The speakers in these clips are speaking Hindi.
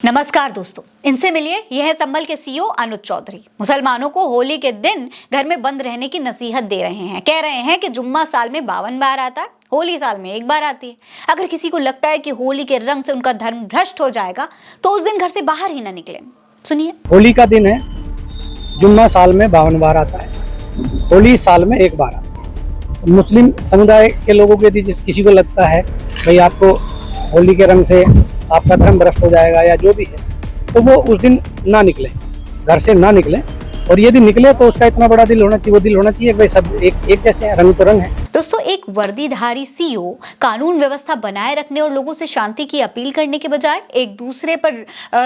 नमस्कार दोस्तों, इनसे मिलिए। यह है संभल के सीईओ अनुज चौधरी। मुसलमानों को होली के दिन घर में बंद रहने की नसीहत दे रहे हैं। कह रहे हैं कि जुम्मा साल में 52 बार आता है, होली साल में एक बार आती है। अगर किसी को लगता है कि होली के रंग से उनका धर्म भ्रष्ट हो जाएगा तो उस दिन घर से बाहर ही ना निकले। सुनिए। होली का दिन है, जुम्मा साल में 52 बार आता है, होली साल में एक बार आता है। मुस्लिम समुदाय के लोगों के यदि किसी को लगता है भाई आपको होली के रंग से आपका धर्म भ्रष्ट हो जाएगा या जो भी है, तो वो उस दिन ना निकले, घर से ना निकले। और यदि निकले तो उसका इतना बड़ा दिल होना चाहिए, वो दिल होना चाहिए कि भाई सब एक जैसे हैं, रंग तो रंग है। दोस्तों, एक वर्दीधारी सीईओ कानून व्यवस्था बनाए रखने और लोगों से शांति की अपील करने के बजाय एक दूसरे पर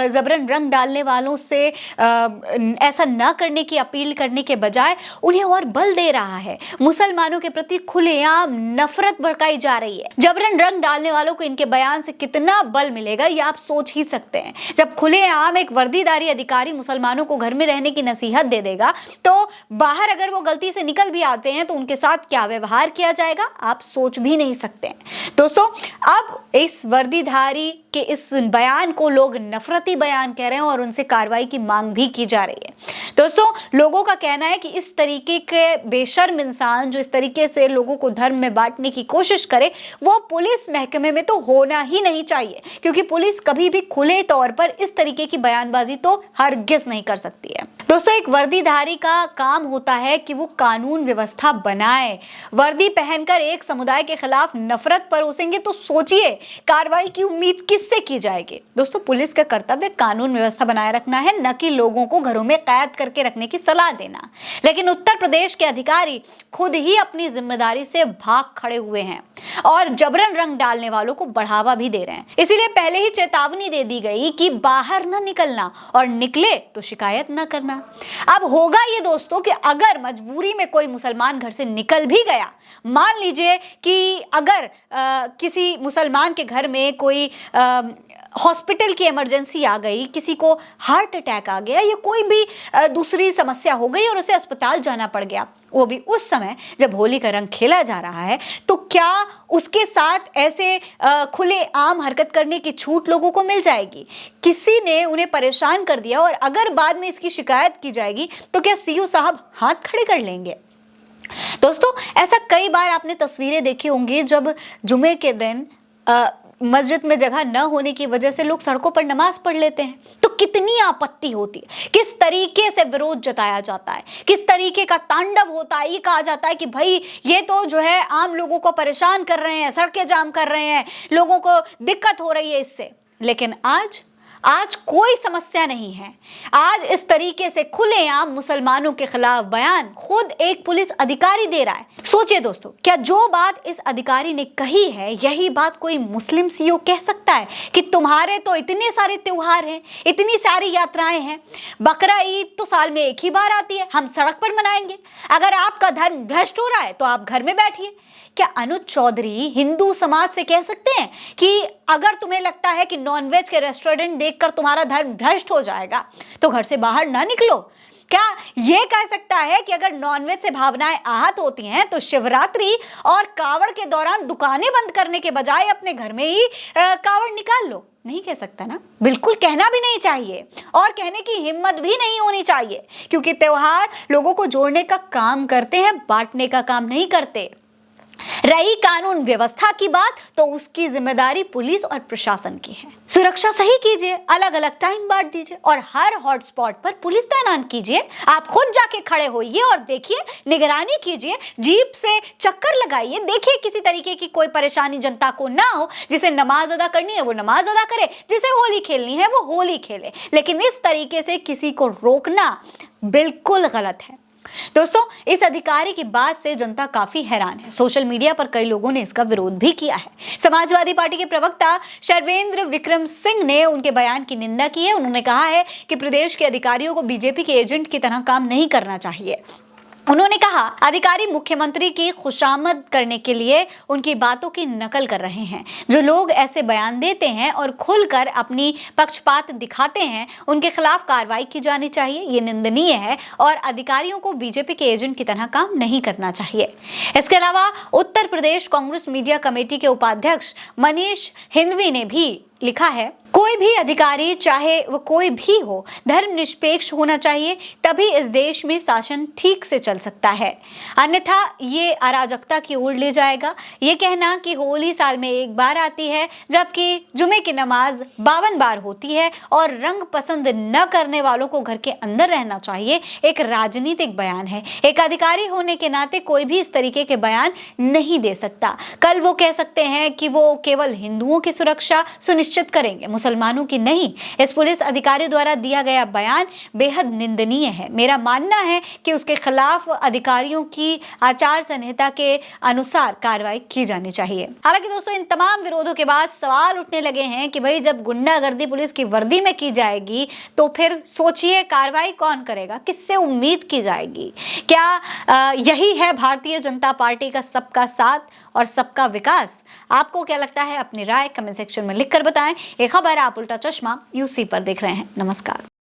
जबरन रंग डालने वालों से ऐसा न करने की अपील करने के बजाय उन्हें और बल दे रहा है। मुसलमानों के प्रति खुलेआम नफरत भड़काई जा रही है। जबरन रंग डालने वालों को इनके बयान से कितना बल मिलेगा ये आप सोच ही सकते हैं। जब खुलेआम एक वर्दीधारी अधिकारी मुसलमानों को घर में रहने की नसीहत दे देगा तो बाहर अगर वो गलती से निकल भी आते हैं तो उनके साथ क्या व्यवहार किया जाएगा आप सोच भी नहीं सकते हैं। दोस्तों, अब इस वर्दीधारी के इस बयान को लोग नफरती बयान कह रहे हैं और उनसे कार्रवाई की मांग भी की जा रही है। दोस्तों, लोगों का कहना है कि इस तरीके के बेशर्म इंसान जो इस तरीके से लोगों को धर्म में बांटने की कोशिश करे वो पुलिस महकमे में तो होना ही नहीं चाहिए, क्योंकि पुलिस कभी भी खुले तौर पर इस तरीके की बयानबाजी तो हरगिज नहीं कर सकती है। दोस्तों, एक वर्दीधारी का काम होता है कि वो कानून व्यवस्था बनाए। वर्दी पहनकर एक समुदाय के खिलाफ नफरत परोसेंगे तो सोचिए कार्रवाई की उम्मीद किससे की जाएगी। दोस्तों, पुलिस का कर्तव्य कानून व्यवस्था बनाए रखना है, न कि लोगों को घरों में कैद करके रखने की सलाह देना। लेकिन उत्तर प्रदेश के अधिकारी खुद ही अपनी जिम्मेदारी से भाग खड़े हुए हैं और जबरन रंग डालने वालों को बढ़ावा भी दे रहे हैं। इसीलिए पहले ही चेतावनी दे दी गई कि बाहर न निकलना और निकले तो शिकायत न करना। अब होगा ये दोस्तों कि अगर मजबूरी में कोई मुसलमान घर से निकल भी गया, मान लीजिए कि अगर किसी मुसलमान के घर में कोई हॉस्पिटल की इमरजेंसी आ गई, किसी को हार्ट अटैक आ गया या कोई भी दूसरी समस्या हो गई और उसे अस्पताल जाना पड़ गया, वो भी उस समय जब होली का रंग खेला जा रहा है, तो क्या उसके साथ ऐसे खुले आम हरकत करने की छूट लोगों को मिल जाएगी? किसी ने उन्हें परेशान कर दिया और अगर बाद में इसकी शिकायत की जाएगी तो क्या सीईओ साहब हाथ खड़े कर लेंगे? दोस्तों, ऐसा कई बार आपने तस्वीरें देखी होंगी जब जुमे के दिन मस्जिद में जगह न होने की वजह से लोग सड़कों पर नमाज पढ़ लेते हैं, तो कितनी आपत्ति होती है, किस तरीके से विरोध जताया जाता है, किस तरीके का तांडव होता है। ये कहा जाता है कि भाई ये तो जो है आम लोगों को परेशान कर रहे हैं, सड़कें जाम कर रहे हैं, लोगों को दिक्कत हो रही है इससे। लेकिन आज कोई समस्या नहीं है। आज इस तरीके से खुलेआम मुसलमानों के खिलाफ बयान खुद एक पुलिस अधिकारी दे रहा है। सोचिए दोस्तों, क्या जो बात इस अधिकारी ने कही है यही बात कोई मुस्लिम सीईओ कह सकता है कि तुम्हारे तो इतने सारे त्योहार हैं, इतनी सारी यात्राएं हैं, बकरा ईद तो साल में एक ही बार आती है, हम सड़क पर मनाएंगे। अगर आपका धर्म भ्रष्ट हो रहा है तो आप घर में बैठिए। क्या अनुज चौधरी हिंदू समाज से कह सकते हैं कि अगर तुम्हें लगता है कि नॉनवेज के रेस्टोरेंट देखकर तुम्हारा धर्म भ्रष्ट हो जाएगा तो घर से बाहर ना निकलो? क्या ये कह सकता है कि अगर नॉनवेज से भावनाएं आहत होती हैं तो शिवरात्रि और कावड़ के दौरान दुकानें बंद करने के बजाय अपने घर में ही कावड़ निकाल लो? नहीं कह सकता ना, बिल्कुल कहना भी नहीं चाहिए और कहने की हिम्मत भी नहीं होनी चाहिए, क्योंकि त्योहार लोगों को जोड़ने का काम करते हैं, बांटने का काम नहीं करते। रही कानून व्यवस्था की बात तो उसकी जिम्मेदारी पुलिस और प्रशासन की है। सुरक्षा सही कीजिए, अलग अलग टाइम बांट दीजिए और हर हॉटस्पॉट पर पुलिस तैनात कीजिए। आप खुद जाके खड़े होइए और देखिए, निगरानी कीजिए, जीप से चक्कर लगाइए, देखिए किसी तरीके की कोई परेशानी जनता को ना हो। जिसे नमाज अदा करनी है वो नमाज अदा करे, जिसे होली खेलनी है वो होली खेले, लेकिन इस तरीके से किसी को रोकना बिल्कुल गलत है। दोस्तों, इस अधिकारी की बात से जनता काफी हैरान है। सोशल मीडिया पर कई लोगों ने इसका विरोध भी किया है। समाजवादी पार्टी के प्रवक्ता शर्वेंद्र विक्रम सिंह ने उनके बयान की निंदा की है। उन्होंने कहा है कि प्रदेश के अधिकारियों को बीजेपी के एजेंट की तरह काम नहीं करना चाहिए। उन्होंने कहा, अधिकारी मुख्यमंत्री की खुशामद करने के लिए उनकी बातों की नकल कर रहे हैं। जो लोग ऐसे बयान देते हैं और खुलकर अपनी पक्षपात दिखाते हैं उनके खिलाफ कार्रवाई की जानी चाहिए। ये निंदनीय है और अधिकारियों को बीजेपी के एजेंट की तरह काम नहीं करना चाहिए। इसके अलावा उत्तर प्रदेश कांग्रेस मीडिया कमेटी के उपाध्यक्ष मनीष हिंदवी ने भी लिखा है, कोई भी अधिकारी चाहे वो कोई भी हो धर्मनिरपेक्ष होना चाहिए, तभी इस देश में शासन ठीक से चल सकता है, अन्यथा ये अराजकता की ओर ले जाएगा। ये कहना कि होली साल में एक बार आती है जबकि जुमे की नमाज 52 बार होती है और रंग पसंद न करने वालों को घर के अंदर रहना चाहिए, एक राजनीतिक बयान है। एक अधिकारी होने के नाते कोई भी इस तरीके के बयान नहीं दे सकता। कल वो कह सकते हैं कि वो केवल हिंदुओं की सुरक्षा सुनिश्चित करेंगे, मुसलमानों की नहीं। इस पुलिस अधिकारी द्वारा दिया गया बयान बेहद निंदनीय है। मेरा मानना है कि उसके खिलाफ अधिकारियों की आचार संहिता के अनुसार कार्रवाई की जानी चाहिए। हालांकि दोस्तों, इन तमाम विरोधों के बाद सवाल उठने लगे हैं कि भाई जब गुंडागर्दी पुलिस की वर्दी में की जाएगी तो फिर सोचिए कार्रवाई कौन करेगा, किससे उम्मीद की जाएगी? क्या यही है भारतीय जनता पार्टी का सबका साथ और सबका विकास? आपको क्या लगता है? अपनी राय कमेंट सेक्शन में लिखकर बताएं। ये खबर आप उल्टा चश्मा यूसी पर देख रहे हैं। नमस्कार।